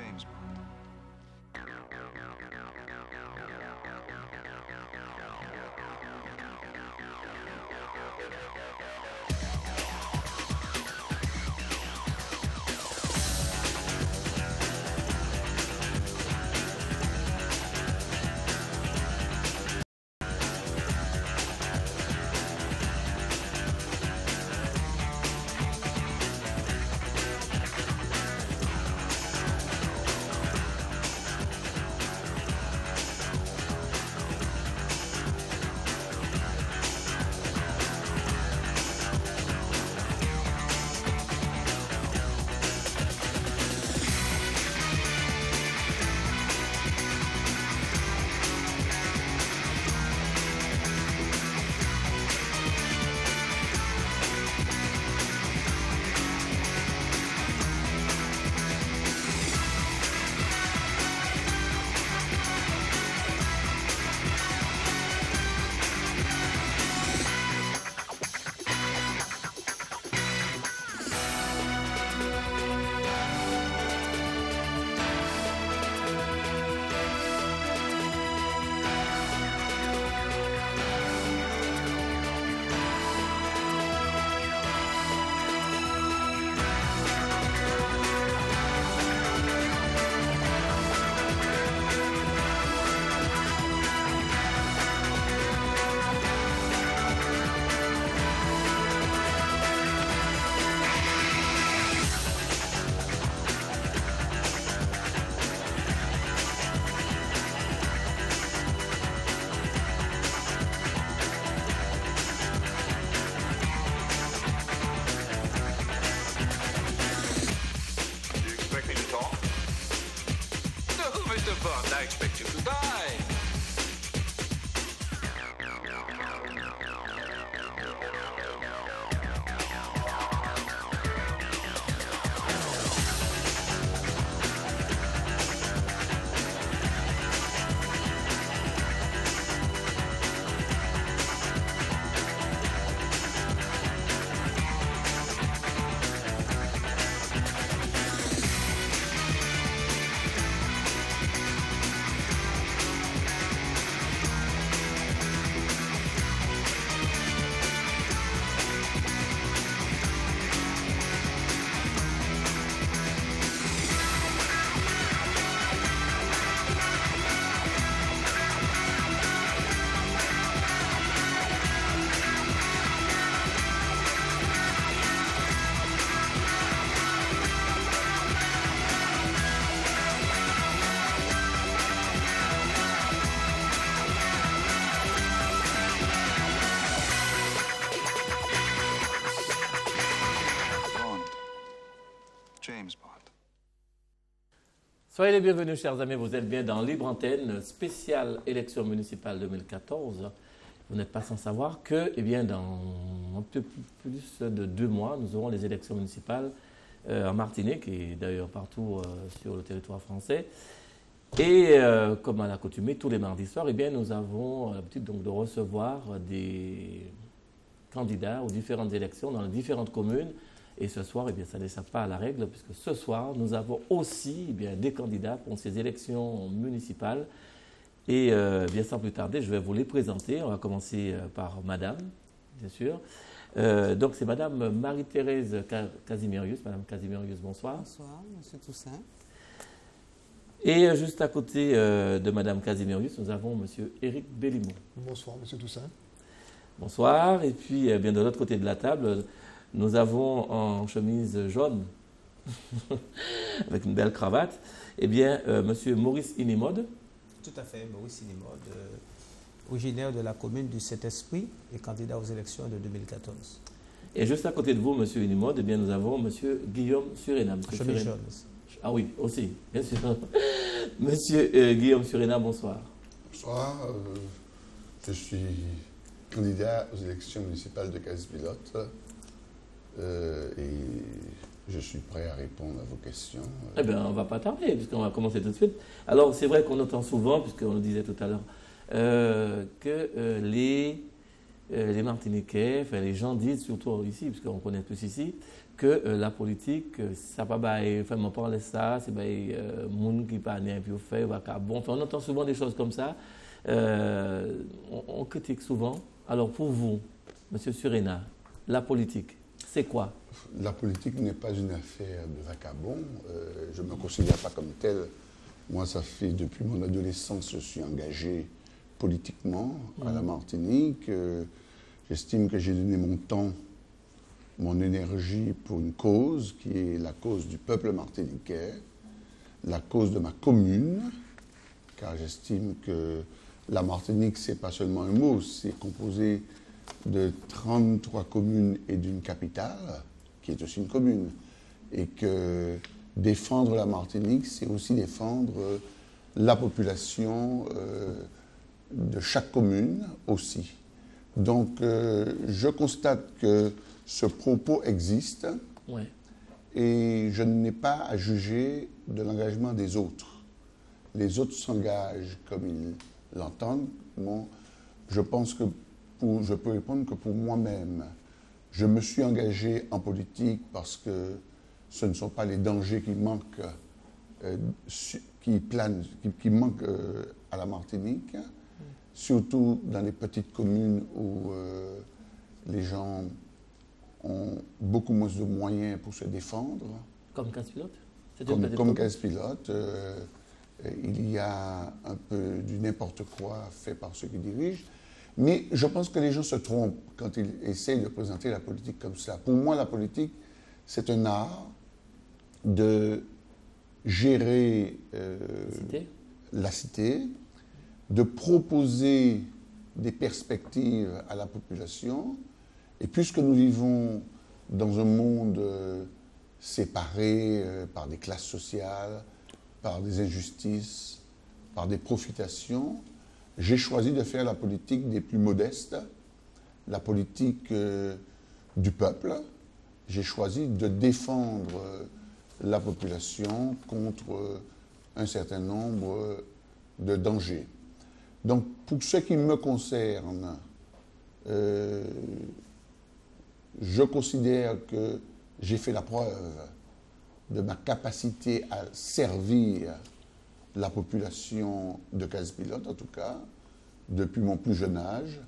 James Bond. I expect you to die. James Bond. Soyez les bienvenus, chers amis. Vous êtes bien dans Libre Antenne, spéciale élection municipale 2014. Vous n'êtes pas sans savoir que, eh bien, dans un peu plus de 2 mois, nous aurons les élections municipales en Martinique et d'ailleurs partout sur le territoire français. Et comme à l'accoutumée, tous les mardis soirs, eh bien, nous avons l'habitude donc de recevoir des candidats aux différentes élections dans les différentes communes. Et ce soir, eh bien, ça n'échappe pas à la règle, puisque ce soir, nous avons aussi eh bien, des candidats pour ces élections municipales. Et bien sans plus tarder, je vais vous les présenter. On va commencer par Madame, bien sûr. Donc c'est Madame Marie-Thérèse Casimirius. Madame Casimirius, bonsoir. Bonsoir, Monsieur Toussaint. Et juste à côté de Madame Casimirius, nous avons Monsieur Éric Bellimont. Bonsoir, Monsieur Toussaint. Bonsoir. Et puis, bien de l'autre côté de la table, nous avons en chemise jaune, avec une belle cravate, eh bien, Monsieur Maurice Inimode. Tout à fait, Maurice Inimode, originaire de la commune du Saint-Esprit et candidat aux élections de 2014. Et juste à côté de vous, Monsieur Inimode, eh bien, nous avons Monsieur Guillaume Surinam. Chemise jaune. Ah oui, aussi, bien sûr. Monsieur Guillaume Surinam, bonsoir. Bonsoir, je suis candidat aux élections municipales de Casse-Pilote. Et je suis prêt à répondre à vos questions. Eh bien, on ne va pas tarder, puisqu'on va commencer tout de suite. Alors, c'est vrai qu'on entend souvent, puisqu'on le disait tout à l'heure, que les les Martiniquais, enfin, les gens disent, surtout ici, puisqu'on connaît tous ici, que la politique, ça pas bail, enfin, on parle de ça, c'est bail, monde qui pas né, puis on fait, bon, enfin, on entend souvent des choses comme ça. On critique souvent. Alors pour vous, M. Surena, la politique, c'est quoi? La politique n'est pas une affaire de vagabond. Je ne me considère pas comme tel. Moi, ça fait depuis mon adolescence, je suis engagé politiquement à la Martinique. J'estime que j'ai donné mon temps, mon énergie pour une cause qui est la cause du peuple martiniquais, la cause de ma commune, car j'estime que la Martinique, ce n'est pas seulement un mot, c'est composé de 33 communes et d'une capitale, qui est aussi une commune. Et que défendre la Martinique, c'est aussi défendre la population de chaque commune aussi. Donc, je constate que ce propos existe et je n'ai pas à juger de l'engagement des autres. Les autres s'engagent comme ils l'entendent. Bon, je pense que je peux répondre que pour moi-même, je me suis engagé en politique parce que ce ne sont pas les dangers qui manquent, qui manquent à la Martinique, surtout dans les petites communes où les gens ont beaucoup moins de moyens pour se défendre. Comme Casse-Pilote? Comme Casse-Pilote. Il y a un peu du n'importe quoi fait par ceux qui dirigent. Mais je pense que les gens se trompent quand ils essayent de présenter la politique comme ça. Pour moi, la politique, c'est un art de gérer la cité, de proposer des perspectives à la population. Et puisque nous vivons dans un monde séparé par des classes sociales, par des injustices, par des profitations, j'ai choisi de faire la politique des plus modestes, la politique du peuple. J'ai choisi de défendre la population contre un certain nombre de dangers. Donc, pour ce qui me concerne, je considère que j'ai fait la preuve de ma capacité à servir la population de Casse-Pilote, en tout cas, depuis mon plus jeune âge.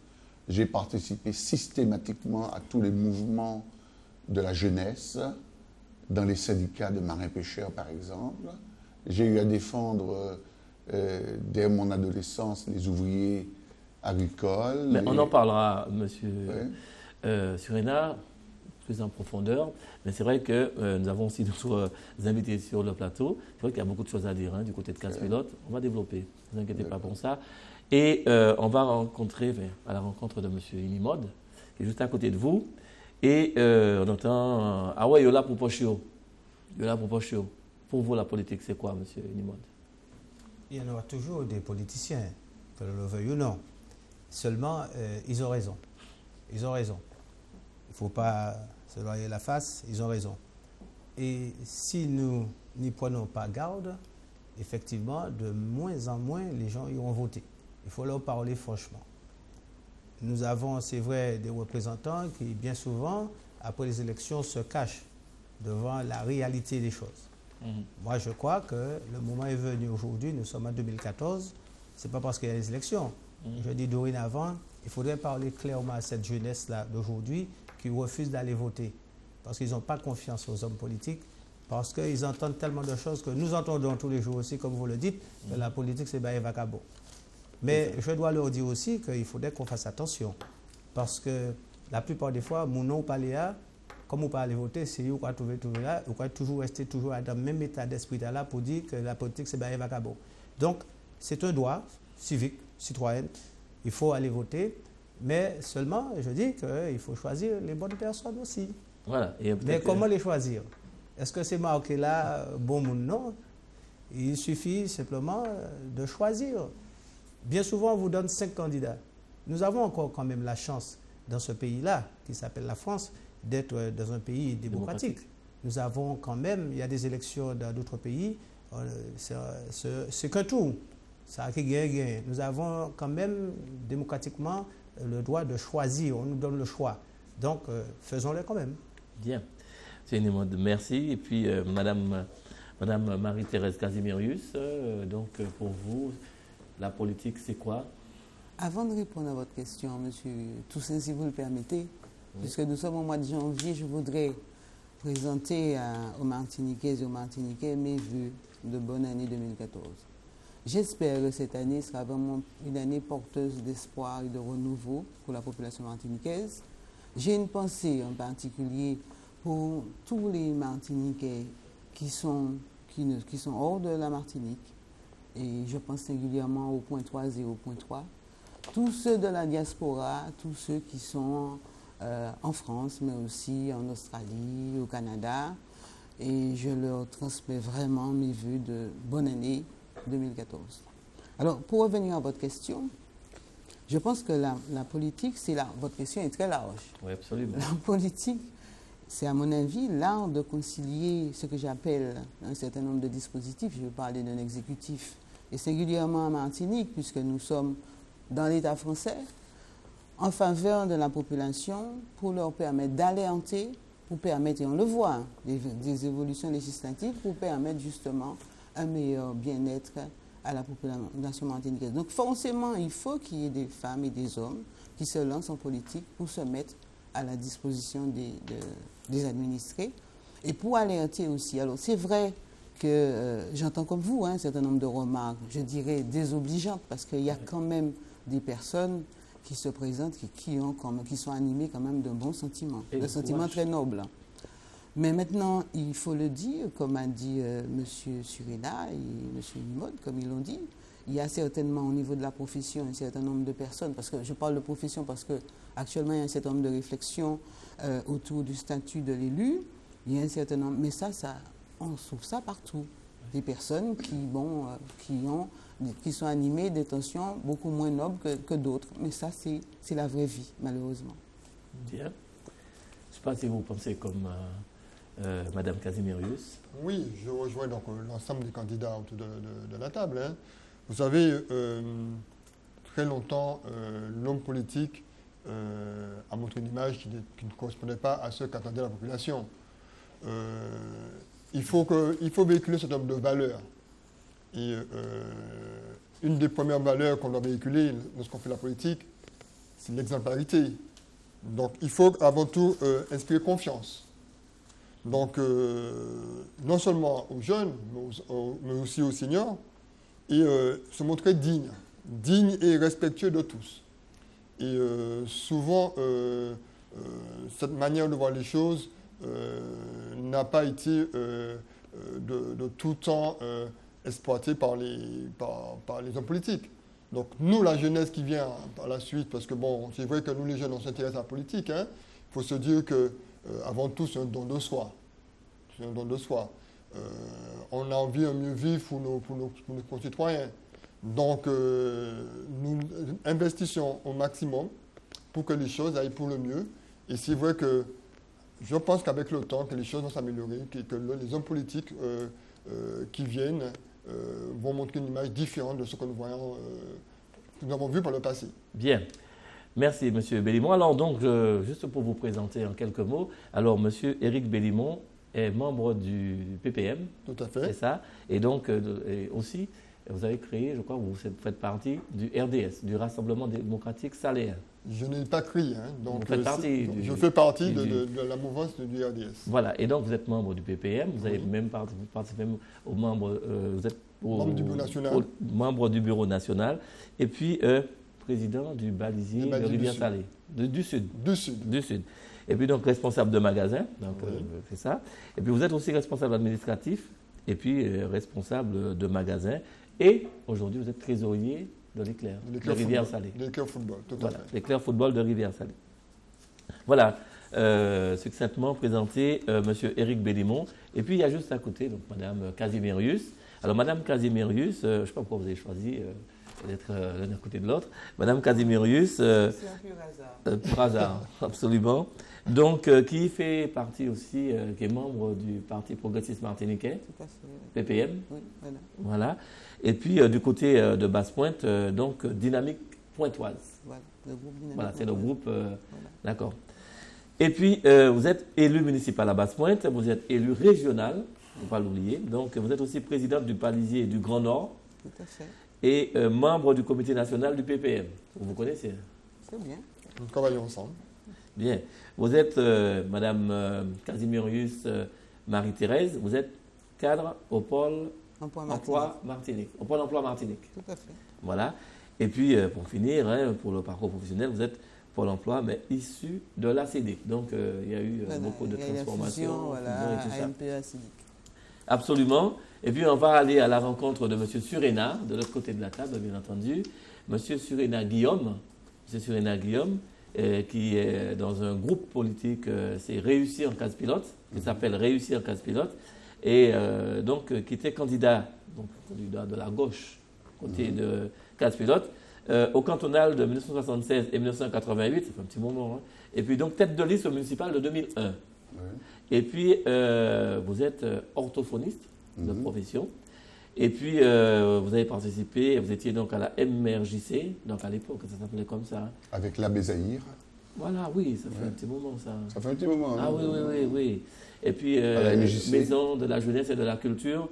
J'ai participé systématiquement à tous les mouvements de la jeunesse, dans les syndicats de marins-pêcheurs, par exemple. J'ai eu à défendre, dès mon adolescence, les ouvriers agricoles. Mais on en parlera, monsieur Surena, plus en profondeur. Mais c'est vrai que nous avons aussi d'autres invités sur le plateau. C'est vrai qu'il y a beaucoup de choses à dire du côté de Casse-Pilote. On va développer, ne vous inquiétez pas pour ça. Et on va rencontrer, à la rencontre de monsieur Inimode, qui est juste à côté de vous. Et on entend « Ah ouais, il y a là pour Pochio. Il y a là pour Pochio. » Pour vous, la politique, c'est quoi, monsieur Inimode? Il y en aura toujours des politiciens, que l'on le veuille ou non. Seulement, ils ont raison. Ils ont raison. Il ne faut pas se voiler la face, ils ont raison. Et si nous n'y prenons pas garde, effectivement, de moins en moins, les gens iront voter. Il faut leur parler franchement. Nous avons, c'est vrai, des représentants qui, bien souvent, après les élections, se cachent devant la réalité des choses. Moi, je crois que le moment est venu aujourd'hui, nous sommes en 2014, ce n'est pas parce qu'il y a les élections. Je dis dorénavant, il faudrait parler clairement à cette jeunesse-là d'aujourd'hui qui refuse d'aller voter parce qu'ils n'ont pas confiance aux hommes politiques, parce qu'ils entendent tellement de choses que nous entendons tous les jours aussi, comme vous le dites, que la politique, c'est bail vacabo. Mais je dois leur dire aussi qu'il faudrait qu'on fasse attention, parce que la plupart des fois, mon nom paléa, comme on peut aller voter, c'est vous qui trouver là, vous pouvez toujours rester toujours dans le même état d'esprit là pour dire que la politique, c'est bail vacabo. Donc, c'est un droit civique, citoyen, il faut aller voter. Mais seulement, je dis qu'il faut choisir les bonnes personnes aussi. Voilà. Mais comment les choisir? Est-ce que c'est marqué là, bon ou non? Il suffit simplement de choisir. Bien souvent, on vous donne 5 candidats. Nous avons encore quand même la chance, dans ce pays-là, qui s'appelle la France, d'être dans un pays démocratique. Nous avons quand même, il y a des élections dans d'autres pays, c'est qu'un tour. Ça a gagné. Nous avons quand même démocratiquement le droit de choisir, on nous donne le choix. Donc, faisons-le quand même. Bien. C'est une mode. Merci. Et puis, Madame Marie-Thérèse Casimirius, pour vous, la politique, c'est quoi? Avant de répondre à votre question, Monsieur Toussaint, si vous le permettez, puisque nous sommes au mois de janvier, je voudrais présenter aux Martiniquaises et aux Martiniquais mes vœux de bonne année 2014. J'espère que cette année sera vraiment une année porteuse d'espoir et de renouveau pour la population martiniquaise. J'ai une pensée en particulier pour tous les Martiniquais qui sont hors de la Martinique, et je pense singulièrement au point 3 et au point 3. Tous ceux de la diaspora, tous ceux qui sont en France, mais aussi en Australie, au Canada. Et je leur transmets vraiment mes vœux de bonne année 2014. Alors, pour revenir à votre question, je pense que la politique, votre question est très large. Oui, absolument. La politique, c'est à mon avis l'art de concilier ce que j'appelle un certain nombre de dispositifs. Je vais parler d'un exécutif, et singulièrement en Martinique, puisque nous sommes dans l'État français, en faveur de la population, pour leur permettre d'alerter, pour permettre, et on le voit, des évolutions législatives, pour permettre justement un meilleur bien-être à la population martiniquaise. Donc forcément, il faut qu'il y ait des femmes et des hommes qui se lancent en politique pour se mettre à la disposition des administrés et pour alerter aussi. Alors c'est vrai que j'entends comme vous un certain nombre de remarques, je dirais désobligeantes, parce qu'il y a quand même des personnes qui se présentent, qui sont animées quand même d'un bon sentiment, d'un sentiment très noble. Mais maintenant, il faut le dire, comme a dit M. Surina et M. Nimode, comme ils l'ont dit, il y a certainement au niveau de la profession un certain nombre de personnes, parce que je parle de profession parce qu'actuellement il y a un certain nombre de réflexions autour du statut de l'élu, il y a un certain nombre, mais on trouve ça partout. Des personnes qui sont animées d'intentions beaucoup moins nobles que d'autres. Mais ça, c'est la vraie vie, malheureusement. Bien. Je ne sais pas si vous pensez comme Madame Casimirius. Oui, je rejoins donc l'ensemble des candidats autour de la table. Hein. Vous savez, très longtemps, l'homme politique a montré une image qui ne correspondait pas à ce qu'attendait la population. Il faut véhiculer ce nombre de valeurs. Et une des premières valeurs qu'on doit véhiculer lorsqu'on fait la politique, c'est l'exemplarité. Donc il faut avant tout inspirer confiance. Donc non seulement aux jeunes, mais aussi aux seniors, et se montrer digne et respectueux de tous. Et souvent, cette manière de voir les choses n'a pas été de tout temps exploitée par les hommes politiques. Donc nous, la jeunesse qui vient par la suite, parce que bon, c'est vrai que nous les jeunes, on s'intéresse à la politique, hein, il faut se dire que avant tout, c'est un don de soi. C'est un don de soi. On a envie de mieux vivre pour nos concitoyens. Donc nous investissons au maximum pour que les choses aillent pour le mieux. Et c'est vrai que je pense qu'avec le temps, que les choses vont s'améliorer, que les hommes politiques qui viennent vont montrer une image différente de ce que nous avons vu par le passé. Bien. Merci, M. Bellimont. Alors, donc, juste pour vous présenter en quelques mots, alors, M. Éric Bellimont est membre du PPM. Tout à fait. C'est ça. Et donc, et aussi, vous avez créé, je crois, vous faites partie du RDS, du Rassemblement démocratique saléen. Je n'ai pas crié, hein, donc je fais partie de la mouvance du RDS. Voilà, et donc vous êtes membre du PPM, vous avez même participé aux membres, vous êtes membre du Bureau national. Membre du Bureau national, et puis président du balisier de Rivière-Salée, du Sud. Du Sud. Et puis donc responsable de magasin, donc c'est ça. Et puis vous êtes aussi responsable administratif, et puis responsable de magasin, et aujourd'hui vous êtes trésorier de l'Éclair, de Rivière-Salée. De l'Éclair Football, tout à fait. L'Éclair Football de Rivière-Salée. Voilà, succinctement présenté M. Éric Bellimont. Et puis il y a juste à côté donc, Mme Casimirius. Alors Mme Casimirius, je ne sais pas pourquoi vous avez choisi d'être l'un à côté de l'autre. Mme Casimirius, c'est un pur hasard, absolument. Donc qui fait partie aussi, qui est membre du Parti progressiste martiniquais, tout à fait. PPM. Oui, voilà. Et puis du côté de Basse-Pointe, donc dynamique pointoise. Voilà. Le groupe dynamique. Voilà, c'est le groupe. Voilà. D'accord. Et puis, vous êtes élu municipal à Basse-Pointe, vous êtes élu régional, il ne faut pas l'oublier. Donc, vous êtes aussi présidente du Palisier et du Grand Nord Tout à fait. et membre du comité national du PPM. Vous connaissez? C'est bien. Nous travaillons ensemble. Bien. Vous êtes, Madame Casimirius Marie-Thérèse, vous êtes cadre au pôle emploi Martinique. Au pôle emploi Martinique. Tout à fait. Voilà. Et puis, pour finir, hein, pour le parcours professionnel, vous êtes Pôle emploi, mais issu de l'ACD. Donc, il y a eu Voilà, beaucoup de il y a eu la transformations. fusion, voilà, fusion et tout ça. AMPE Acidic. Absolument. Et puis, on va aller à la rencontre de M. Surena, de l'autre côté de la table, bien entendu. M. Surena Guillaume, qui est dans un groupe politique, c'est Réussir en case pilote, qui s'appelle Réussir en case pilote, et donc qui était candidat de la gauche, côté de case pilote, au cantonal de 1976 et 1988, ça fait un petit moment, hein. Et puis donc tête de liste au municipal de 2001. Ouais. Et puis vous êtes orthophoniste de profession. Et puis vous avez participé, vous étiez donc à la MRJC, donc à l'époque ça s'appelait comme ça. Avec l'abbé Zahir. Voilà, oui, ça fait un petit moment ça. Ça fait un petit moment. Ah hein. oui. Et puis la MJC. Maison de la jeunesse et de la culture,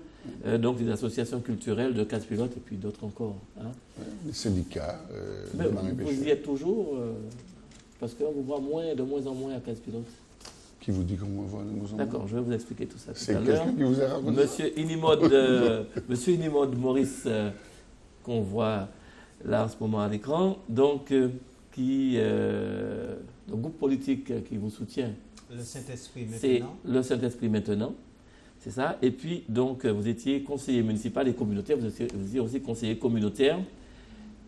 donc des associations culturelles de casse pilote et puis d'autres encore. Hein. Ouais, les syndicats Mais de marins vous y pêcheurs. êtes toujours, parce qu'on vous voit de moins en moins à casse pilote. Qui vous dit comment on voit nous en D'accord, je vais vous expliquer tout ça tout C'est à l'heure. quelqu'un qui vous a raconté. Monsieur Inimode Maurice, qu'on voit là en ce moment à l'écran, donc le groupe politique qui vous soutient, Le Saint-Esprit c'est maintenant. le Saint-Esprit maintenant, c'est ça. Et puis, donc, vous étiez conseiller municipal et communautaire, vous étiez aussi conseiller communautaire.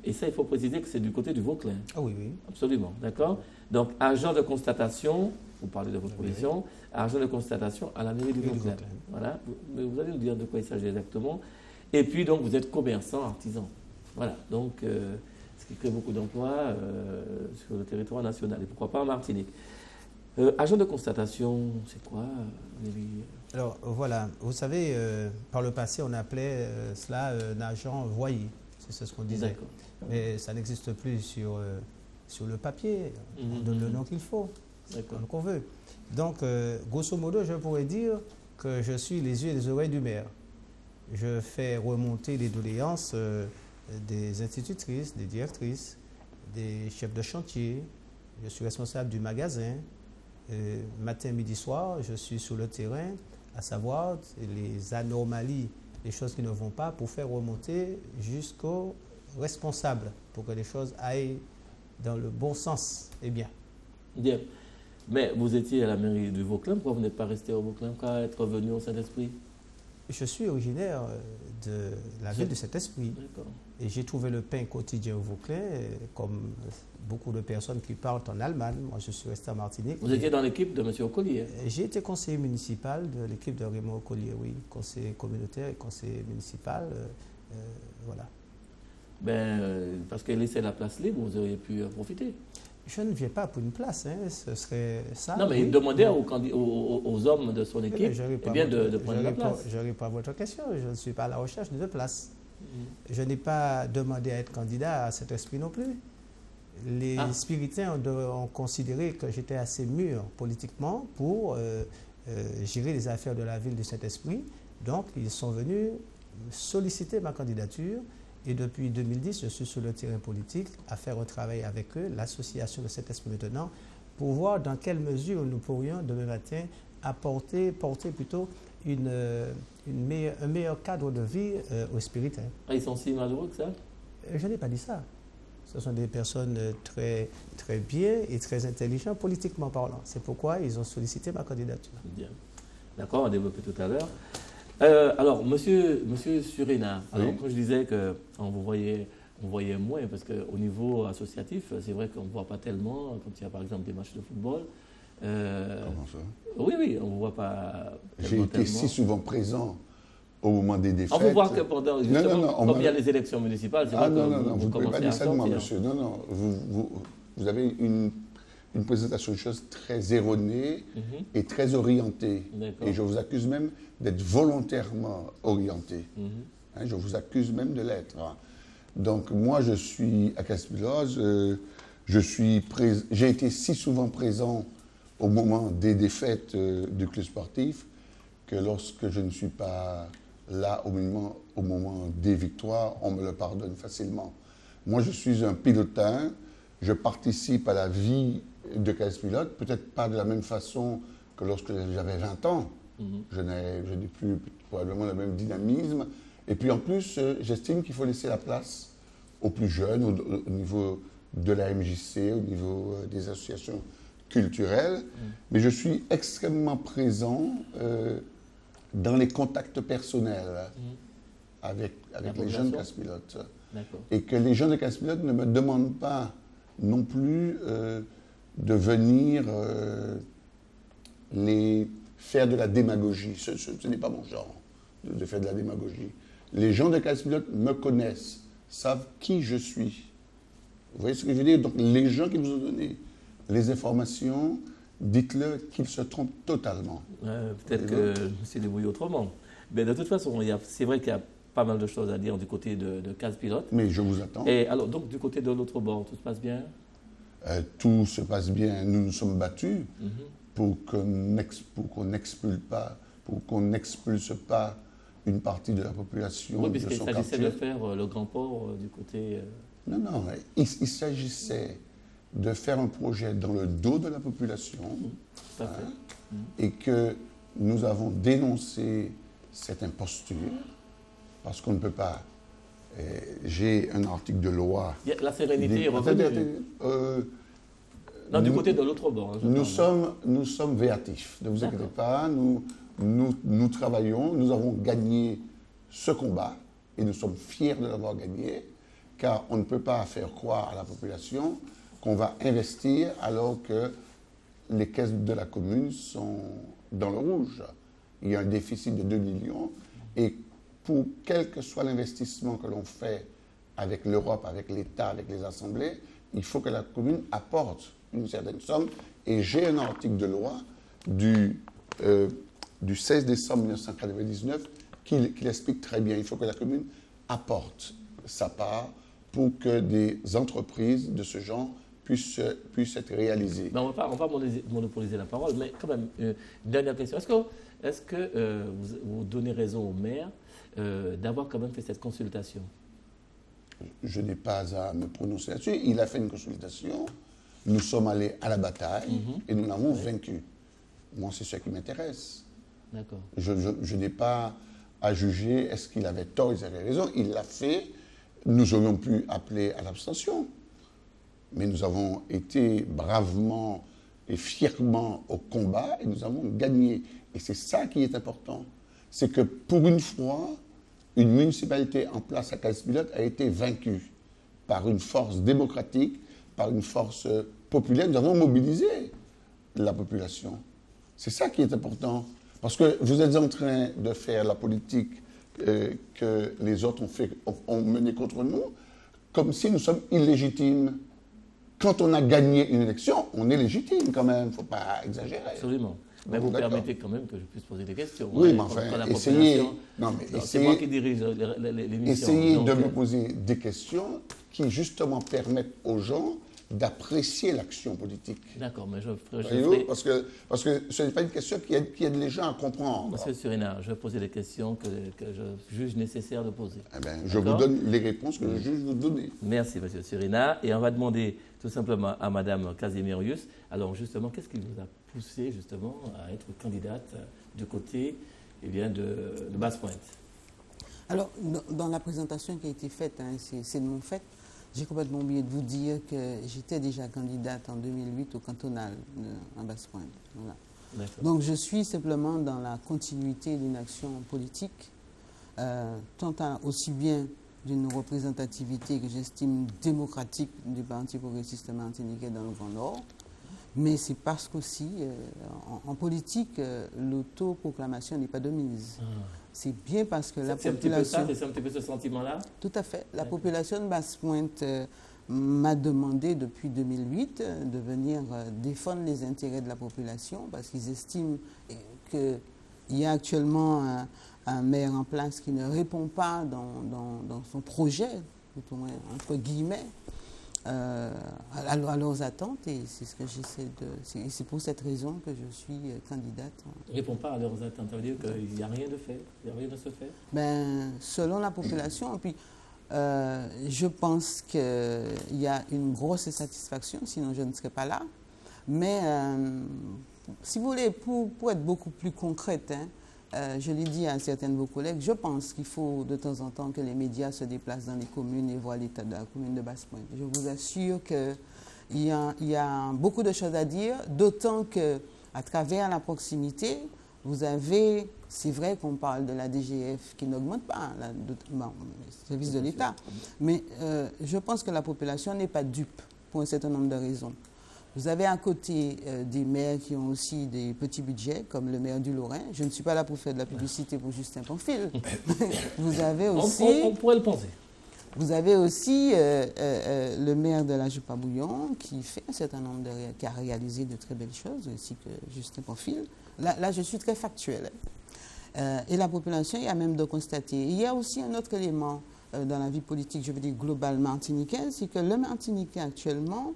Et ça, il faut préciser que c'est du côté du Vauclin. Ah oui, oui. Absolument, d'accord. Donc, agent de constatation, vous parlez de votre position, agent de constatation à la mairie du Et du Vauclin. Vauclin. Voilà, vous allez nous dire de quoi il s'agit exactement. Et puis, donc, vous êtes commerçant, artisan. Voilà, donc, ce qui crée beaucoup d'emplois sur le territoire national, et pourquoi pas en Martinique. Agent de constatation, c'est quoi, Nelly? Alors voilà, vous savez, par le passé, on appelait cela un agent voyer. C'est ce qu'on disait. D'accord. Mais ça n'existe plus sur le papier. On donne le nom qu'il faut, D'accord. comme qu'on veut. Donc, grosso modo, je pourrais dire que je suis les yeux et les oreilles du maire. Je fais remonter les doléances des institutrices, des directrices, des chefs de chantier. Je suis responsable du magasin. Matin, midi, soir, je suis sur le terrain, à savoir les anomalies, les choses qui ne vont pas, pour faire remonter jusqu'aux responsables, pour que les choses aillent dans le bon sens et bien. Bien. Mais vous étiez à la mairie du Vauclin, pourquoi vous n'êtes pas resté au Vauclin qu'à être venu au Saint-Esprit? Je suis originaire de la ville de Saint-Esprit D'accord. et j'ai trouvé le pain quotidien au Vauclin, comme beaucoup de personnes qui partent en Allemagne. Moi, je suis resté en Martinique. Vous étiez dans l'équipe de M. Ocollier. J'ai été conseiller municipal de l'équipe de Raymond Ocollier, oui, conseiller communautaire et conseiller municipal. Voilà. Parce qu'elle laissait la place libre, vous auriez pu en profiter. Je ne viens pas pour une place, hein, ce serait ça. Non, mais il oui. demandait aux hommes de son équipe Je eh bien, de prendre la place. Je réponds à votre question. Je ne suis pas à la recherche de place. Je n'ai pas demandé à être candidat à cet esprit non plus. Les spiritains ont considéré que j'étais assez mûr politiquement pour gérer les affaires de la ville de Saint-Esprit. Donc, ils sont venus solliciter ma candidature. Et depuis 2010, je suis sur le terrain politique à faire un travail avec eux, l'association de Saint-Esprit maintenant, pour voir dans quelle mesure nous pourrions demain matin porter plutôt un meilleur cadre de vie aux spiritains. Ah, ils sont si malheureux que ça? Je n'ai pas dit ça. Ce sont des personnes très, très bien et très intelligentes politiquement parlant. C'est pourquoi ils ont sollicité ma candidature. Bien. D'accord, on va développer tout à l'heure. Alors, monsieur Surena, alors, quand je disais qu'on vous voyait, on voyait moins, parce qu'au niveau associatif, c'est vrai qu'on ne voit pas tellement, quand il y a par exemple des matchs de football. Comment ça? Oui, on ne voit pas. J'ai été si souvent présent au moment des défaites. On vous voit que pendant, justement, non, comme il y a les élections municipales, c'est vrai que vous ne pouvez pas dire ça de moi, sortir. monsieur. Non, vous avez une présentation de choses très erronée et très orientée. D'accord. Et je vous accuse même d'être volontairement orienté. Hein, je vous accuse même de l'être. Donc moi, je suis à Caspiloz. J'ai été si souvent présent au moment des défaites du club sportif que lorsque je ne suis pas là au moment des victoires, on me le pardonne facilement. Moi, je suis un pilotin, je participe à la vie de KS Pilote, peut-être pas de la même façon que lorsque j'avais 20 ans. Je n'ai plus probablement le même dynamisme. Et puis en plus, j'estime qu'il faut laisser la place aux plus jeunes, au niveau de la MJC, au niveau des associations culturelles. Mais je suis extrêmement présent dans les contacts personnels avec les jeunes casse-pilotes. Et que les jeunes de casse-pilotes ne me demandent pas non plus de venir faire de la démagogie. Ce n'est pas mon genre de faire de la démagogie. Les gens de casse-pilote me connaissent, savent qui je suis. Vous voyez ce que je veux dire? Donc les gens qui vous ont donné les informations, dites-le qu'ils se trompent totalement. Peut-être que je me suis débrouillé autrement. Mais de toute façon, c'est vrai qu'il y a pas mal de choses à dire du côté de casse-pilote. Mais je vous attends. Et alors, donc, du côté de l'autre bord, tout se passe bien? Tout se passe bien. Nous nous sommes battus pour qu'on n'expulse pas une partie de la population. Oui, puisqu'il s'agissait de faire le grand port du côté... Non, il s'agissait de faire un projet dans le dos de la population. Tout à fait. Et que nous avons dénoncé cette imposture parce qu'on ne peut pas... J'ai un article de loi... La sérénité est revenue. Non, du côté de l'autre bord. Nous sommes véatifs, ne vous inquiétez pas. Nous travaillons, nous avons gagné ce combat et nous sommes fiers de l'avoir gagné, car on ne peut pas faire croire à la population qu'on va investir alors que les caisses de la commune sont dans le rouge. Il y a un déficit de 2 millions et pour quel que soit l'investissement que l'on fait avec l'Europe, avec l'État, avec les assemblées, il faut que la commune apporte une certaine somme. Et j'ai un article de loi du 16 décembre 1999 qui l'explique très bien. Il faut que la commune apporte sa part pour que des entreprises de ce genre puissent être réalisées. Mais on ne va pas monopoliser la parole, mais quand même, une dernière question. Est-ce que vous donnez raison au maire d'avoir quand même fait cette consultation? Je n'ai pas à me prononcer là-dessus. Il a fait une consultation. Nous sommes allés à la bataille et nous l'avons vaincu. Moi, c'est ce qui m'intéresse. D'accord. Je n'ai pas à juger est-ce qu'il avait tort, il avait raison. Il l'a fait. Nous aurions pu appeler à l'abstention. Mais nous avons été bravement et fièrement au combat et nous avons gagné. Et c'est ça qui est important. C'est que pour une fois, une municipalité en place à Casse-Pilote a été vaincue par une force démocratique, par une force populaire. Nous avons mobilisé la population. C'est ça qui est important. Parce que vous êtes en train de faire la politique que les autres ont menée contre nous, comme si nous sommes illégitimes. Quand on a gagné une élection, on est légitime quand même. Il ne faut pas exagérer. Absolument. Mais vous permettez quand même que je puisse poser des questions. Oui, mais enfin, essayez... C'est moi qui dirige l'émission. Essayez de me poser des questions qui, justement, permettent aux gens d'apprécier l'action politique. D'accord, mais je ferai... Parce que ce n'est pas une question qui aide les gens à comprendre. Monsieur Surina, je vais poser des questions que je juge nécessaire de poser. Eh bien, je vous donne les réponses que je juge vous donner. Merci, monsieur Surina. Et on va demander tout simplement à madame Casimirius, alors justement, qu'est-ce qui vous a poussé justement à être candidate du côté de Basse-Pointe? Alors, dans la présentation qui a été faite, c'est de mon fait, j'ai complètement oublié de vous dire que j'étais déjà candidate en 2008 au cantonal en Basse-Pointe. Voilà. Donc je suis simplement dans la continuité d'une action politique, aussi bien d'une représentativité que j'estime démocratique du Parti progressiste martiniquais dans le Grand Nord, mais c'est parce qu'aussi, en politique, l'autoproclamation n'est pas de mise. C'est bien parce que la population... C'est un petit peu ce sentiment-là? Tout à fait. La population de Basse-Pointe m'a demandé depuis 2008 de venir défendre les intérêts de la population parce qu'ils estiment qu'il y a actuellement un maire en place qui ne répond pas dans son projet, entre guillemets, à leurs attentes, et c'est ce que j'essaie de. C'est pour cette raison que je suis candidate. Ne répond pas à leurs attentes. Ça veut dire qu'il n'y a rien de fait, il n'y a rien de se faire. Ben, selon la population, puis je pense qu'il y a une grosse insatisfaction, sinon je ne serais pas là. Mais si vous voulez, pour être beaucoup plus concrète, hein, je l'ai dit à certains de vos collègues, je pense qu'il faut de temps en temps que les médias se déplacent dans les communes et voient l'état de la commune de Basse-Pointe. Je vous assure qu'il y a beaucoup de choses à dire, d'autant qu'à travers la proximité, vous avez, c'est vrai qu'on parle de la DGF qui n'augmente pas, le service de l'État, mais je pense que la population n'est pas dupe pour un certain nombre de raisons. Vous avez à côté des maires qui ont aussi des petits budgets, comme le maire du Lorrain. Je ne suis pas là pour faire de la publicité pour Justin Pamphile. Vous avez aussi... On pourrait le penser. Vous avez aussi le maire de la Jupa-Bouillon qui fait un certain nombre qui a réalisé de très belles choses, ainsi que Justin Pamphile. Là, je suis très factuelle. Et la population, il y a même de constater. Il y a aussi un autre élément dans la vie politique, je veux dire globale martiniquaise, c'est que le Martiniquais actuellement...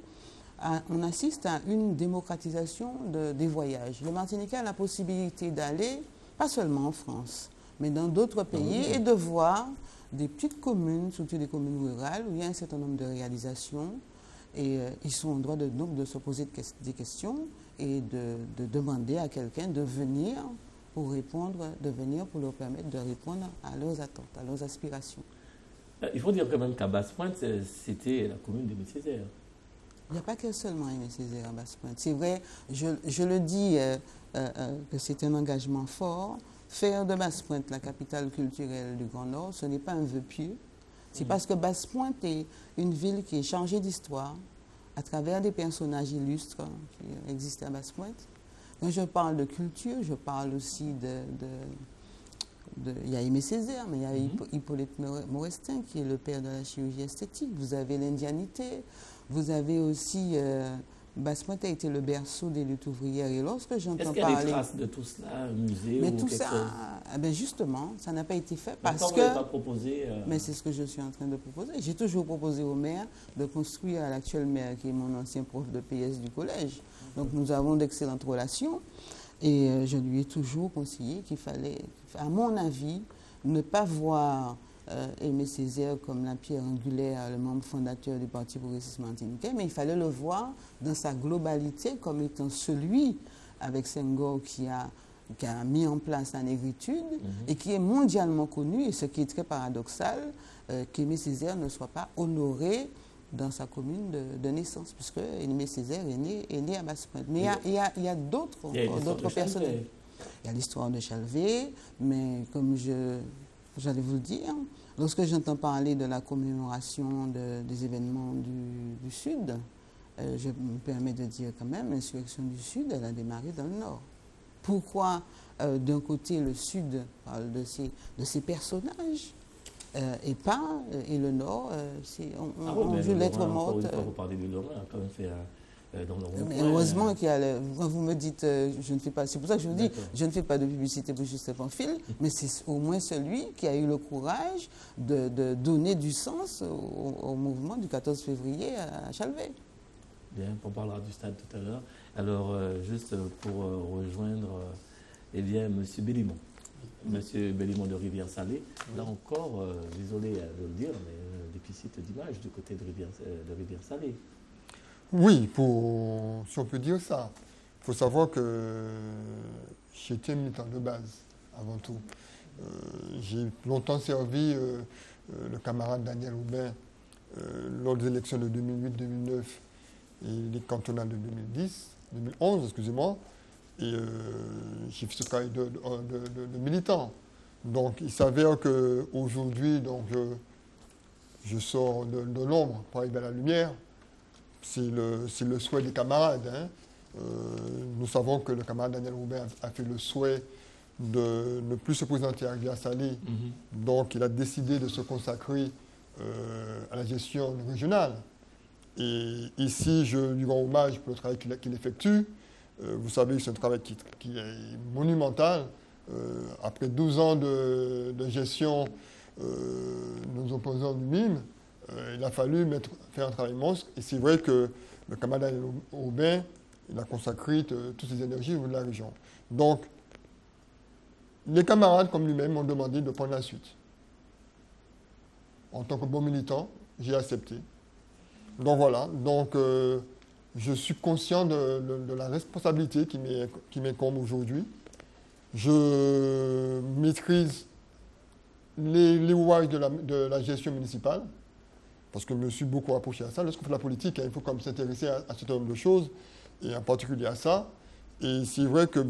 on assiste à une démocratisation des voyages. Le Martiniquais a la possibilité d'aller, pas seulement en France, mais dans d'autres pays et de voir des petites communes, surtout des communes rurales, où il y a un certain nombre de réalisations. Et ils sont en droit donc de se poser des questions et de demander à quelqu'un de venir pour leur permettre de répondre à leurs attentes, à leurs aspirations. Il faut dire quand même qu'à Basse-Pointe, c'était la commune d'Aimé Césaire. Il n'y a pas que seulement Aimé Césaire à Basse-Pointe. C'est vrai, je le dis que c'est un engagement fort. Faire de Basse-Pointe la capitale culturelle du Grand Nord, ce n'est pas un vœu pieux. C'est parce que Basse-Pointe est une ville qui est chargée d'histoire à travers des personnages illustres qui existent à Basse-Pointe. Quand je parle de culture, je parle aussi il y a Aimé Césaire, mais il y a Hippolyte Maurestin qui est le père de la chirurgie esthétique. Vous avez l'indianité. Vous avez aussi... Basse-Pointe a été le berceau des luttes ouvrières. Et lorsque j'entends parler... Est-ce qu'il y a des traces de tout cela, un musée mais ou tout quelque ça, chose? Ben justement, ça n'a pas été fait parce vous que... n'avez pas proposé... Mais c'est ce que je suis en train de proposer. J'ai toujours proposé au maire de construire à l'actuel maire, qui est mon ancien prof de PS du collège. Donc nous avons d'excellentes relations. Et je lui ai toujours conseillé qu'il fallait, à mon avis, ne pas voir... Aimé Césaire comme la pierre angulaire, le membre fondateur du Parti progressiste martiniquais, mais il fallait le voir dans sa globalité comme étant celui, avec Senghor, qui a mis en place la négritude et qui est mondialement connu, et ce qui est très paradoxal, qu'Aimé Césaire ne soit pas honoré dans sa commune de naissance, puisque Aimé Césaire est né à Basse-Pointe. Mais il y a d'autres personnes. Il y a l'histoire de Chalvet, mais comme j'allais vous le dire, lorsque j'entends parler de la commémoration des événements du Sud, je me permets de dire quand même, l'insurrection du Sud, elle a démarré dans le Nord. Pourquoi, d'un côté, le Sud parle de ces personnages et le Nord, on joue lettre morte. Vous parlez du Lorrain, quand même fait dans le mais heureusement qu'il y a vous me dites, je ne fais pas, c'est pour ça que je vous dis, je ne fais pas de publicité pour Justin Pamphile, mais c'est au moins celui qui a eu le courage de donner du sens au mouvement du 14 février à Chalvet. Bien, on parlera du stade tout à l'heure. Alors, juste pour rejoindre M. Bellimont. M. Bellimont de Rivière-Salée, là encore, désolé de le dire, mais déficit d'image du côté de Rivière-Salée. Oui, si on peut dire ça. Il faut savoir que j'étais militant de base, avant tout. J'ai longtemps servi le camarade Daniel Houbin lors des élections de 2008-2009 et les cantonales de 2011, excusez-moi. Et j'ai fait ce travail de militant. Donc il s'avère qu'aujourd'hui, je sors de l'ombre pour arriver à la lumière. C'est le souhait des camarades. Hein. Nous savons que le camarade Daniel Houbin a fait le souhait de ne plus se présenter à Rivière-Salée. Donc, il a décidé de se consacrer à la gestion régionale. Et ici, je lui rends hommage pour le travail qu'il effectue. Vous savez, c'est un travail qui est monumental. Après 12 ans de gestion, nous opposons du mine. il a fallu faire un travail monstre. Et c'est vrai que le camarade Aubin, il a consacré toutes ses énergies au niveau de la région. Donc, les camarades comme lui-même m'ont demandé de prendre la suite. En tant que bon militant, j'ai accepté. Donc voilà, je suis conscient de la responsabilité qui m'incombe aujourd'hui. Je maîtrise les rouages de la gestion municipale, parce que je me suis beaucoup approché à ça. Lorsqu'on fait la politique, il faut comme s'intéresser à ce nombre de choses, et en particulier à ça. Et c'est vrai que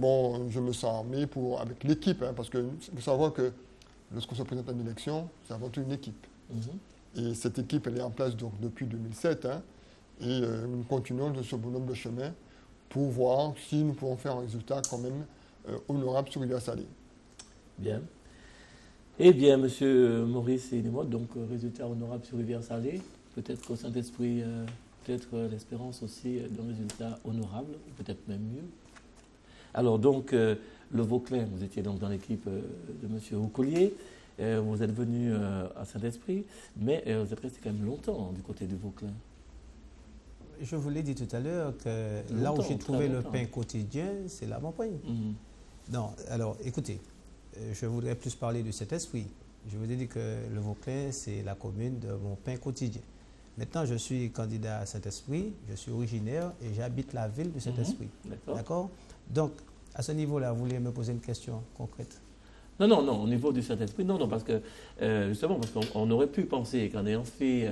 je me sens armé avec l'équipe, parce qu'il faut savoir que lorsqu'on se présente à une élection, c'est avant tout une équipe. Et cette équipe, elle est en place donc, depuis 2007, et nous continuons de ce bonhomme de chemin pour voir si nous pouvons faire un résultat quand même honorable sur Rivière-Salée. Bien. Eh bien, M. Maurice Inémot, donc résultat honorable sur Rivière-Salée. Peut-être qu'au Saint-Esprit, peut-être l'espérance aussi d'un résultat honorable, peut-être même mieux. Alors donc, le Vauclin, vous étiez donc dans l'équipe de M. Roucoulier. Vous êtes venu à Saint-Esprit, mais vous êtes resté quand même longtemps du côté du Vauclin. Je vous l'ai dit tout à l'heure que là où j'ai trouvé le pain quotidien, c'est là mon pain. Non, alors écoutez, je voudrais plus parler de cet esprit. Je vous ai dit que le Vauclin, c'est la commune de mon pain quotidien. Maintenant, je suis candidat à Saint-Esprit, je suis originaire et j'habite la ville de Saint-Esprit. D'accord. Donc, à ce niveau-là, vous voulez me poser une question concrète? Non, au niveau du Saint-Esprit, non, parce que, justement, parce qu'on aurait pu penser qu'en ayant fait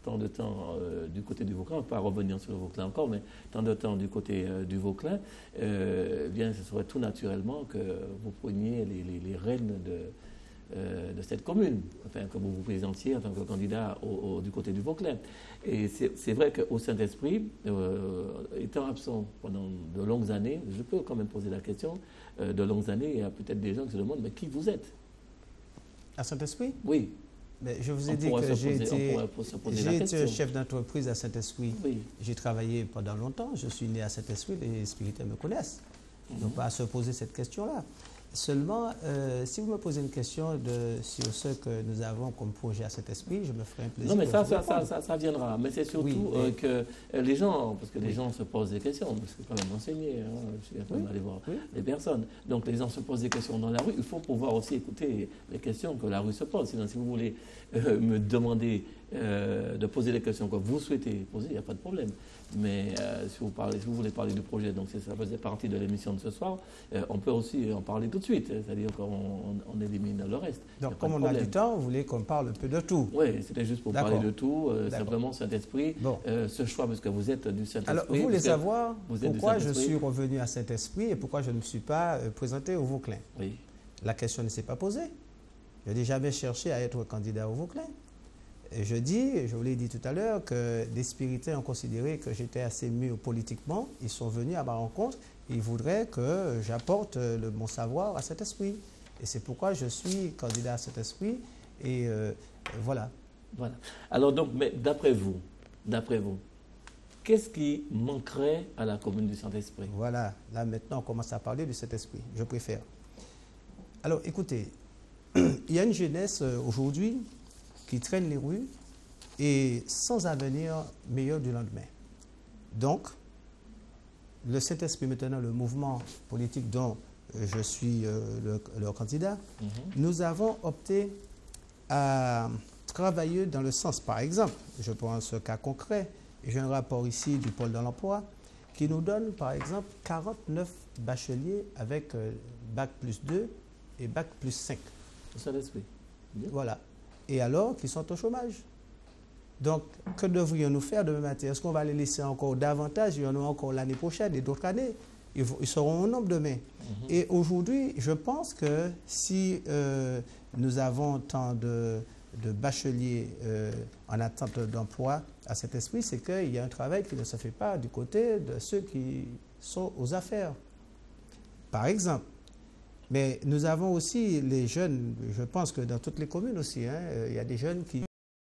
tant de temps du côté du Vauclin, on ne peut pas revenir sur le Vauclin encore, mais tant de temps du côté du Vauclin, bien, ce serait tout naturellement que vous preniez les rênes de cette commune, enfin, que vous vous présentiez en tant que candidat du côté du Vauclin. Et c'est vrai qu'au Saint-Esprit, étant absent pendant de longues années, je peux quand même poser la question, de longues années, il y a peut-être des gens qui se demandent, mais qui vous êtes? À Saint-Esprit? Oui. Mais je vous ai dit que j'ai été chef d'entreprise à Saint-Esprit. Oui. J'ai travaillé pendant longtemps, je suis né à Saint-Esprit, les spirituels me connaissent. Donc, pas à se poser cette question-là. Seulement, si vous me posez une question sur ce que nous avons comme projet à cet esprit, je me ferai un plaisir. Non, mais ça viendra. Mais c'est surtout que les gens, parce que les gens se posent des questions, parce que quand même enseigner, je suis quand même allé voir les personnes. Donc les gens se posent des questions dans la rue. Il faut pouvoir aussi écouter les questions que la rue se pose. Sinon, si vous voulez me demander de poser les questions que vous souhaitez poser, il n'y a pas de problème. Mais si vous voulez parler du projet, donc ça faisait partie de l'émission de ce soir, on peut aussi en parler tout de suite, c'est-à-dire qu'on élimine le reste. Donc comme on a du temps, vous voulez qu'on parle un peu de tout? Oui, c'était juste pour parler de tout, simplement Saint-Esprit, ce choix, parce que vous êtes du Saint-Esprit. Alors vous voulez savoir pourquoi je suis revenu à Saint-Esprit et pourquoi je ne me suis pas présenté au Vauclin? Oui. La question ne s'est pas posée. Je n'ai jamais cherché à être candidat au Vauclin. Je vous l'ai dit tout à l'heure, que des spirituels ont considéré que j'étais assez mûr politiquement. Ils sont venus à ma rencontre et ils voudraient que j'apporte mon savoir à cet esprit. Et c'est pourquoi je suis candidat à cet esprit. Et voilà. Voilà. Alors donc, mais d'après vous, qu'est-ce qui manquerait à la commune du Saint-Esprit? Voilà. Là maintenant, on commence à parler de cet esprit. Je préfère. Alors écoutez, il y a une jeunesse aujourd'hui qui traîne les rues et sans avenir meilleur du lendemain. Donc, le Saint-Esprit, maintenant le mouvement politique dont je suis le candidat, nous avons opté à travailler dans le sens, par exemple, je prends ce cas concret, j'ai un rapport ici du pôle de l'emploi qui nous donne, par exemple, 49 bacheliers avec bac plus 2 et bac plus 5. Le Saint-Esprit. Voilà. Et alors qu'ils sont au chômage. Donc, que devrions-nous faire demain matin? Est-ce qu'on va les laisser encore davantage? Il y en aura encore l'année prochaine et d'autres années. Ils seront au nombre demain. Et aujourd'hui, je pense que si nous avons tant de bacheliers en attente d'emploi à cet esprit, c'est qu'il y a un travail qui ne se fait pas du côté de ceux qui sont aux affaires. Par exemple, mais nous avons aussi les jeunes, je pense que dans toutes les communes aussi, il y a des jeunes qui